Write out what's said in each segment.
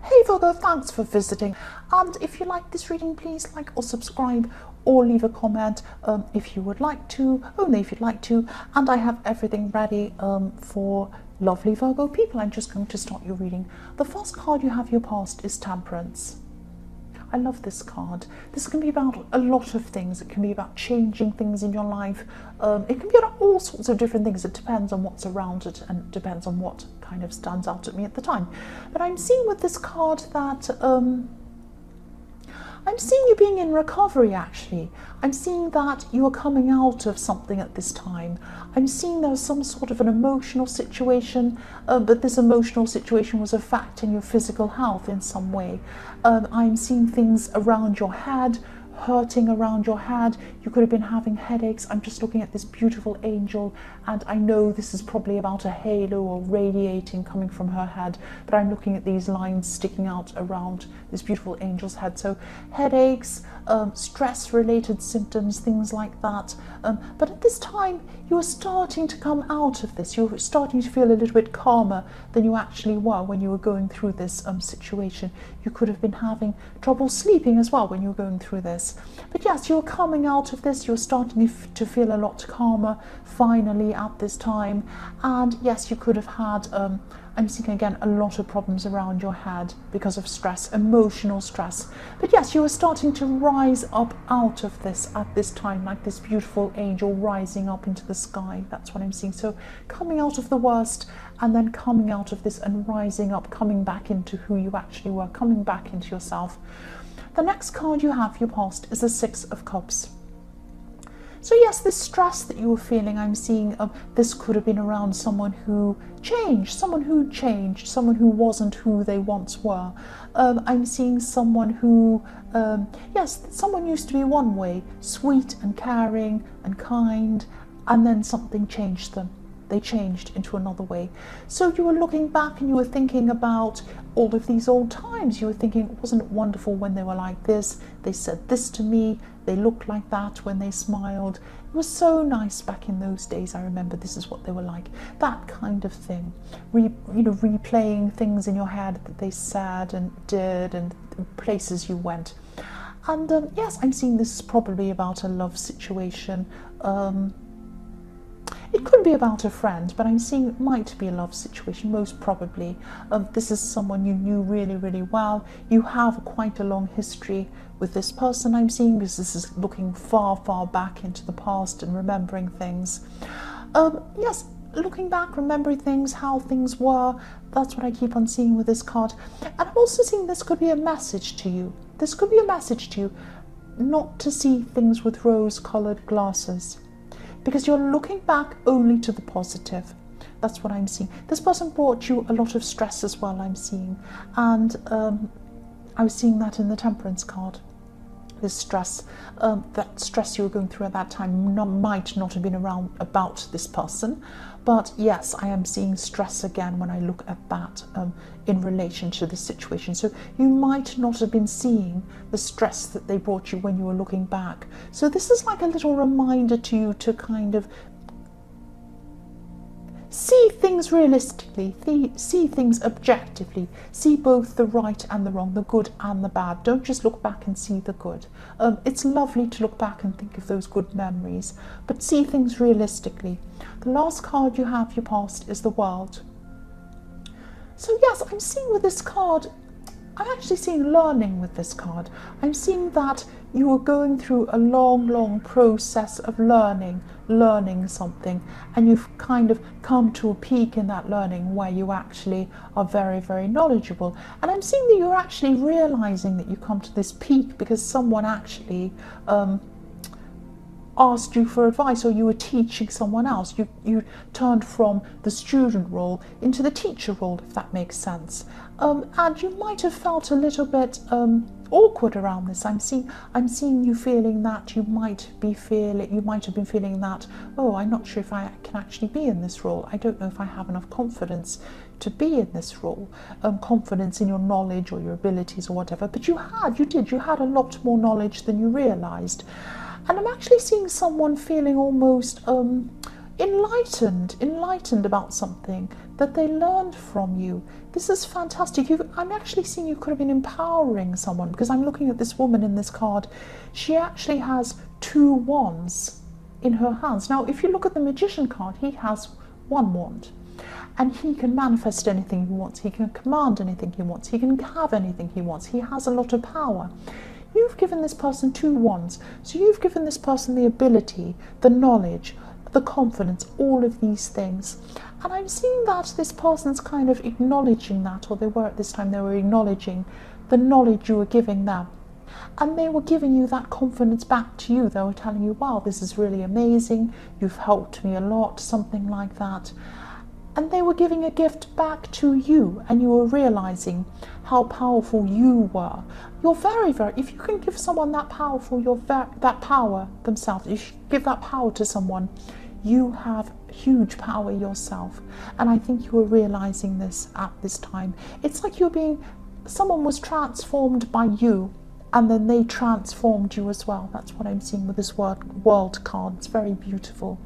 Hey Virgo, thanks for visiting. And if you like this reading, please like or subscribe or leave a comment if you would like to, only if you'd like to. And I have everything ready for lovely Virgo people. I'm just going to start your reading. The first card you have, your past, is Temperance. I love this card. This can be about a lot of things. It can be about changing things in your life. It can be about all sorts of different things. It depends on what's around it and it depends on what kind of stands out at me at the time. But I'm seeing with this card that I'm seeing you being in recovery, actually. I'm seeing that you are coming out of something at this time. I'm seeing there's some sort of an emotional situation, but this emotional situation was affecting your physical health in some way. I'm seeing things around your head, hurting around your head. You could have been having headaches. I'm just looking at this beautiful angel, and I know this is probably about a halo or radiating coming from her head, but I'm looking at these lines sticking out around this beautiful angel's head. So headaches, stress related symptoms, things like that. But at this time you are starting to come out of this. You're starting to feel a little bit calmer than you actually were when you were going through this situation. You could have been having trouble sleeping as well when you were going through this. But yes, you're coming out of this. You're starting to feel a lot calmer finally at this time. And yes, you could have had I'm seeing again a lot of problems around your head because of stress, emotional stress. But yes, you are starting to rise up out of this at this time, like this beautiful angel rising up into the sky. That's what I'm seeing. So coming out of the worst and then coming out of this and rising up, coming back into who you actually were, coming back into yourself. The next card you have, your past, is the Six of Cups. So yes, this stress that you were feeling, I'm seeing this could have been around someone who changed, someone who wasn't who they once were. I'm seeing someone who, yes, someone used to be one way, sweet and caring and kind, and then something changed them. They changed into another way. So you were looking back and you were thinking about all of these old times. You were thinking, wasn't it wonderful when they were like this? They said this to me. They looked like that when they smiled. It was so nice back in those days. I remember this is what they were like. That kind of thing. Replaying things in your head that they said and did and places you went. And yes, I'm seeing this is probably about a love situation. It could be about a friend, but I'm seeing it might be a love situation, most probably. This is someone you knew really, really well. You have quite a long history with this person, I'm seeing, because this is looking far, far back into the past and remembering things. Yes, looking back, remembering things, how things were. That's what I keep on seeing with this card. And I'm also seeing this could be a message to you. This could be a message to you not to see things with rose-coloured glasses, because you're looking back only to the positive. That's what I'm seeing. This person brought you a lot of stress as well, I'm seeing. And I was seeing that in the Temperance card. This stress, that stress you were going through at that time might not have been around about this person. But yes, I am seeing stress again when I look at that in relation to this situation. So you might not have been seeing the stress that they brought you when you were looking back. So this is like a little reminder to you to kind of see things realistically, see things objectively, see both the right and the wrong, the good and the bad. Don't just look back and see the good. It's lovely to look back and think of those good memories, but see things realistically. The last card you have, your past, is the World. So yes, I'm seeing with this card, I'm actually seeing learning with this card. I'm seeing that you are going through a long, long process of learning something, and you've kind of come to a peak in that learning where you actually are very, very knowledgeable. And I'm seeing that you're actually realizing that you come to this peak because someone actually asked you for advice, or you were teaching someone else. You turned from the student role into the teacher role, if that makes sense. And you might have felt a little bit awkward around this. I'm seeing you feeling that you might have been feeling that, oh, I'm not sure if I can actually be in this role. I don't know if I have enough confidence to be in this role, confidence in your knowledge or your abilities or whatever. But you had a lot more knowledge than you realized. And I'm actually seeing someone feeling almost enlightened about something. that they learned from you. This is fantastic. I'm actually seeing you could have been empowering someone, because I'm looking at this woman in this card. She actually has 2 wands in her hands. Now, if you look at the Magician card, he has 1 wand. And he can manifest anything he wants. He can command anything he wants. He can have anything he wants. He has a lot of power. You've given this person 2 wands. So you've given this person the ability, the knowledge, the confidence, all of these things. And I'm seeing that this person's kind of acknowledging that, or they were at this time, they were acknowledging the knowledge you were giving them. And they were giving you that confidence back to you. They were telling you, wow, this is really amazing. You've helped me a lot, something like that. And they were giving a gift back to you, and you were realizing how powerful you were. You're very, very, if you can give someone that powerful, that power themselves, if you give that power to someone, you have huge power yourself. And I think you were realizing this at this time. It's like someone was transformed by you, and then they transformed you as well. That's what I'm seeing with this world card. It's very beautiful.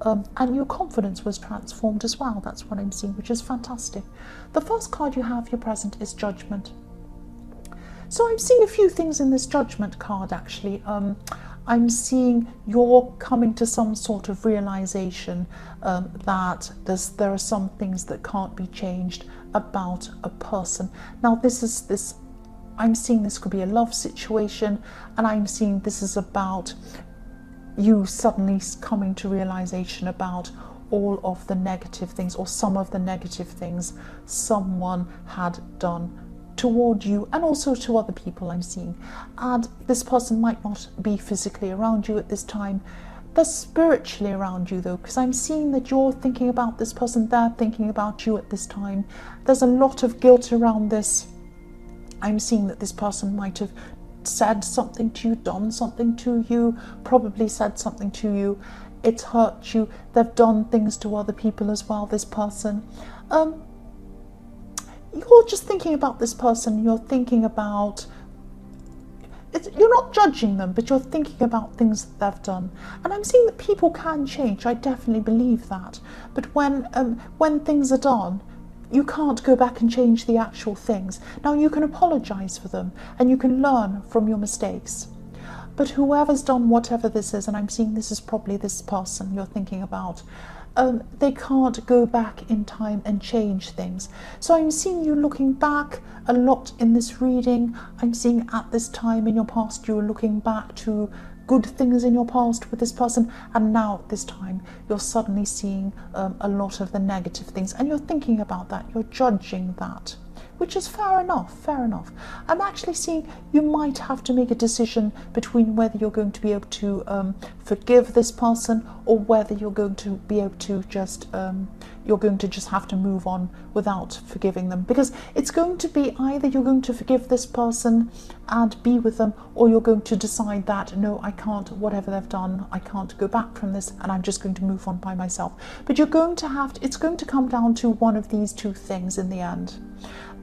And your confidence was transformed as well. That's what I'm seeing, which is fantastic. The first card you have, your present, is Judgment. So I'm seeing a few things in this Judgment card, actually. I'm seeing you're coming to some sort of realization that there are some things that can't be changed about a person. Now, I'm seeing this could be a love situation, and I'm seeing this is about you suddenly coming to realization about all of the negative things, or some of the negative things someone had done toward you, and also to other people, I'm seeing. And this person might not be physically around you at this time. They're spiritually around you, though, because I'm seeing that you're thinking about this person, they're thinking about you at this time. There's a lot of guilt around this. I'm seeing that this person might have said something to you, done something to you, probably said something to you. It's hurt you. They've done things to other people as well, this person. You're just thinking about this person. You're thinking about you're not judging them, but you're thinking about things that they've done. And I'm seeing that people can change. I definitely believe that. But when things are done, you can't go back and change the actual things. Now, you can apologize for them, and you can learn from your mistakes. But whoever's done whatever this is, and I'm seeing this is probably this person you're thinking about, they can't go back in time and change things. So I'm seeing you looking back a lot in this reading. I'm seeing at this time in your past, you were looking back to good things in your past with this person, and now at this time you're suddenly seeing a lot of the negative things, and you're thinking about that, you're judging that, which is fair enough. I'm actually seeing you might have to make a decision between whether you're going to be able to forgive this person, or whether you're going to be able to just have to move on without forgiving them, because it's going to be either you're going to forgive this person and be with them, or you're going to decide that no, I can't, whatever they've done, I can't go back from this, and I'm just going to move on by myself. But you're going to it's going to come down to one of these 2 things in the end.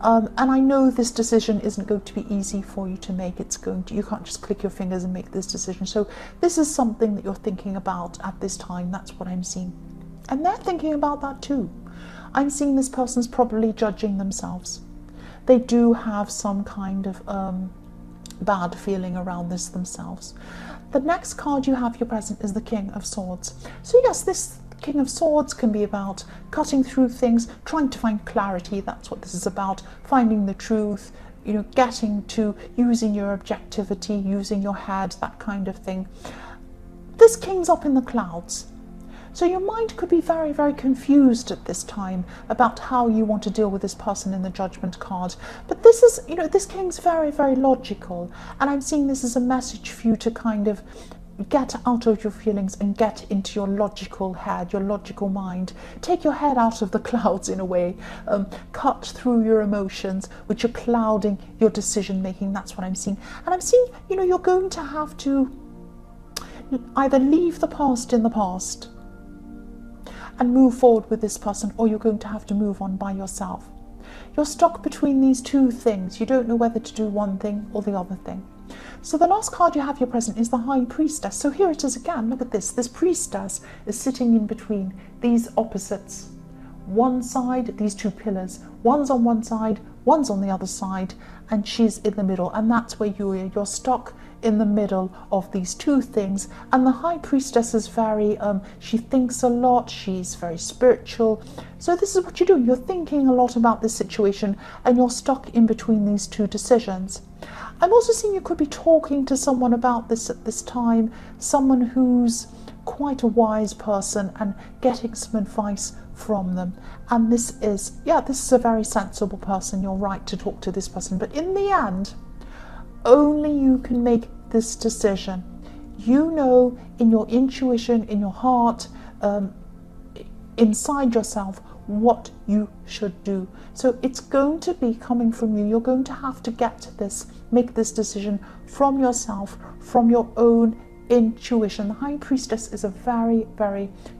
And I know this decision isn't going to be easy for you to make. You can't just click your fingers and make this decision. So this is something that you're thinking about at this time. That's what I'm seeing. And they're thinking about that too. I'm seeing this person's probably judging themselves. They do have some kind of bad feeling around this themselves. The next card you have, your present, is the King of Swords. So yes, this King of Swords can be about cutting through things, trying to find clarity. That's what this is about, finding the truth, getting to using your objectivity, using your head, that kind of thing. This king's up in the clouds. So your mind could be very, very confused at this time about how you want to deal with this person in the Judgment card. But this is, this king's very, very logical. And I'm seeing this as a message for you to kind of get out of your feelings and get into your logical head, your logical mind. Take your head out of the clouds in a way. Cut through your emotions, which are clouding your decision making. That's what I'm seeing. And I'm seeing, you're going to have to either leave the past in the past and move forward with this person, or you're going to have to move on by yourself. You're stuck between these 2 things. You don't know whether to do one thing or the other thing. So the last card you have, your present, is the High Priestess. So here it is again. Look at this. This priestess is sitting in between these opposites. one side, these two pillars. One's on one side, one's on the other side, and she's in the middle. And that's where you're stuck in the middle of these two things. And the High Priestess is very, she thinks a lot, she's very spiritual. So this is what you're doing. You're thinking a lot about this situation, and you're stuck in between these two decisions. I'm also seeing you could be talking to someone about this at this time, someone who's quite a wise person, and getting some advice from them. And this is a very sensible person. You're right to talk to this person. But in the end, only you can make this decision. You know, in your intuition, in your heart, inside yourself, what you should do. So it's going to be coming from you. You're going to have to make this decision from yourself, from your own intuition. The High Priestess is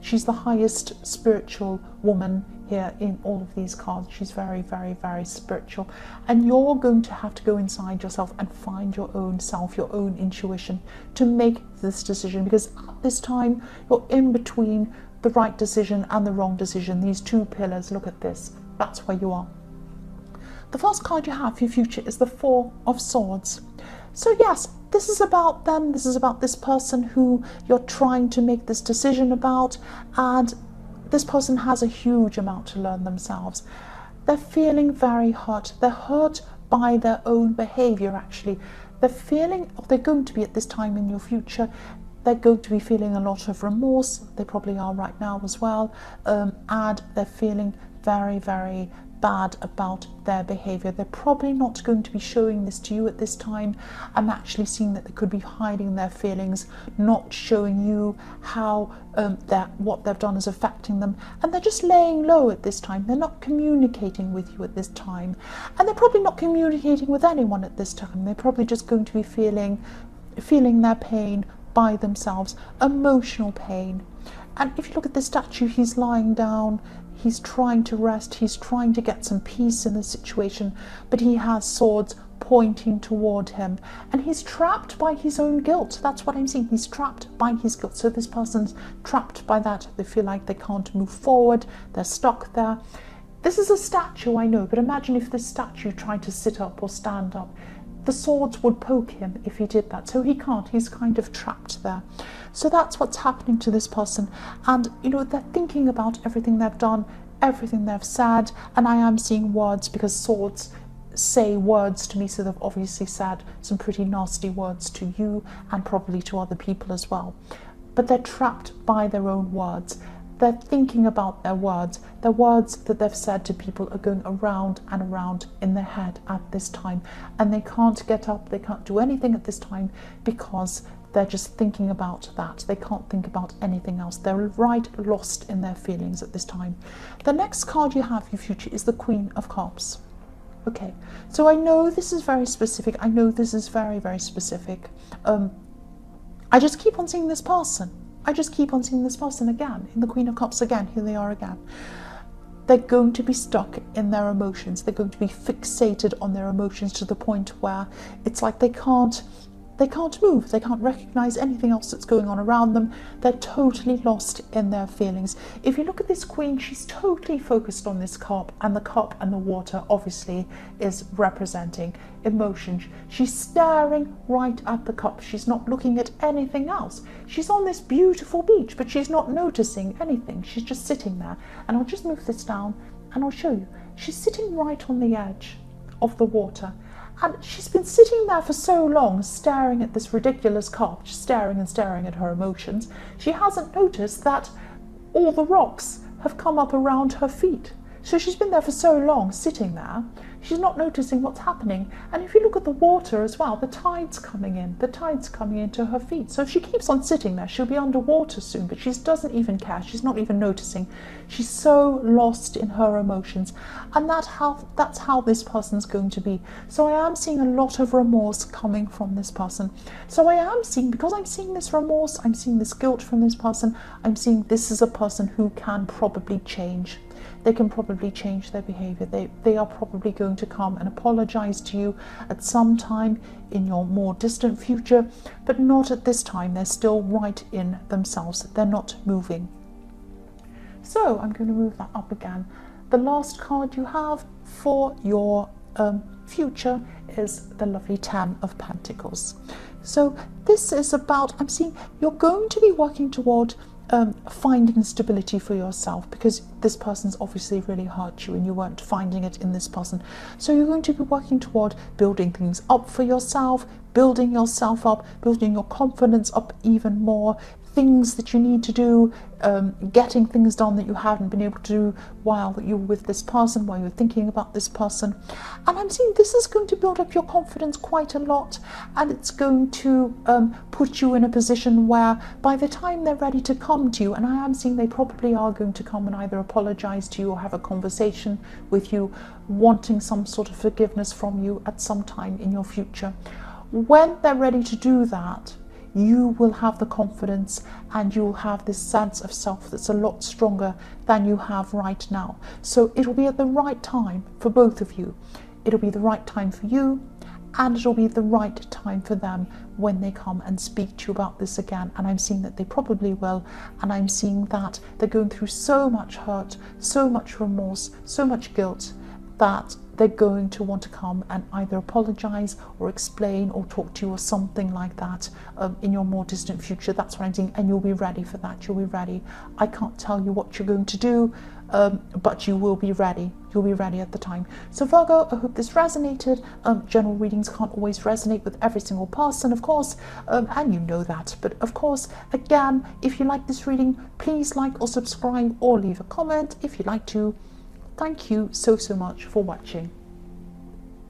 she's the highest spiritual woman here in all of these cards. She's very, very, very spiritual. And you're going to have to go inside yourself and find your own self, your own intuition, to make this decision. Because at this time, you're in between the right decision and the wrong decision. These two pillars, look at this. That's where you are. The first card you have for your future is the Four of Swords. So yes, this is about them. This is about this person who you're trying to make this decision about, and this person has a huge amount to learn themselves. They're feeling very hurt. They're hurt by their own behavior, actually. They're going to be at this time in your future, they're going to be feeling a lot of remorse. They probably are right now as well. And they're feeling very, very bad about their behavior. They're probably not going to be showing this to you at this time. I'm actually seeing that they could be hiding their feelings, not showing you how what they've done is affecting them, and they're just laying low at this time. They're not communicating with you at this time, and they're probably not communicating with anyone at this time. They're probably just going to be feeling their pain by themselves, emotional pain. And if you look at the statue, he's lying down. He's trying to rest, he's trying to get some peace in the situation, but he has swords pointing toward him, and he's trapped by his own guilt. That's what I'm seeing. He's trapped by his guilt. So this person's trapped by that. They feel like they can't move forward. They're stuck there. This is a statue, I know, but imagine if this statue tried to sit up or stand up. The swords would poke him if he did that. So he can't. He's kind of trapped there. So that's what's happening to this person. And, they're thinking about everything they've done, everything they've said. And I am seeing words, because swords say words to me. So they've obviously said some pretty nasty words to you and probably to other people as well. But they're trapped by their own words. They're thinking about their words. The words that they've said to people are going around and around in their head at this time. And they can't get up, they can't do anything at this time, because they're just thinking about that. They can't think about anything else. They're right lost in their feelings at this time. The next card you have for your future is the Queen of Cups. Okay, so I know this is very specific. I know this is very, very specific. I just keep on seeing this person. I just keep on seeing this person again, in the Queen of Cups again. Here they are again. They're going to be stuck in their emotions. They're going to be fixated on their emotions to the point where it's like they can't move. They can't recognize anything else that's going on around them. They're totally lost in their feelings. If you look at this queen, she's totally focused on this cup, and the cup and the water obviously is representing emotions. She's staring right at the cup. She's not looking at anything else. She's on this beautiful beach, but she's not noticing anything. She's just sitting there. And I'll just move this down and I'll show you. She's sitting right on the edge of the water. And she's been sitting there for so long, staring at this ridiculous cup, just staring and staring at her emotions. She hasn't noticed that all the rocks have come up around her feet. So she's been there for so long, sitting there, she's not noticing what's happening. And if you look at the water as well, the tide's coming in. The tide's coming into her feet. So if she keeps on sitting there, she'll be underwater soon, but she doesn't even care. She's not even noticing. She's so lost in her emotions. And that's how this person's going to be. So I am seeing a lot of remorse coming from this person. So I am seeing, because I'm seeing this remorse, I'm seeing this guilt from this person, I'm seeing this is a person who can probably change. They can probably change their behavior. They are probably going to come and apologize to you at some time in your more distant future, but not at this time. They're still right in themselves. They're not moving. So I'm going to move that up again. The last card you have for your future is the lovely 10 of Pentacles. So this is about, I'm seeing you're going to be working toward finding stability for yourself, because this person's obviously really hurt you and you weren't finding it in this person. So you're going to be working toward building things up for yourself, building yourself up, building your confidence up even more, things that you need to do, getting things done that you haven't been able to do while you're with this person, while you're thinking about this person. And I'm seeing this is going to build up your confidence quite a lot, and it's going to put you in a position where by the time they're ready to come to you, and I am seeing they probably are going to come and either apologize to you or have a conversation with you, wanting some sort of forgiveness from you at some time in your future. When they're ready to do that, you will have the confidence and you'll have this sense of self that's a lot stronger than you have right now. So it'll be at the right time for both of you. It'll be the right time for you, and it'll be the right time for them when they come and speak to you about this again. And I'm seeing that they probably will, and I'm seeing that they're going through so much hurt, so much remorse, so much guilt, that they're going to want to come and either apologize or explain or talk to you or something like that in your more distant future. That's what I'm seeing, and you'll be ready for that. You'll be ready. I can't tell you what you're going to do, but you will be ready. You'll be ready at the time. So Virgo, I hope this resonated. General readings can't always resonate with every single person, of course, and you know that. But of course, again, if you like this reading, please like or subscribe or leave a comment if you'd like to. Thank you so much for watching.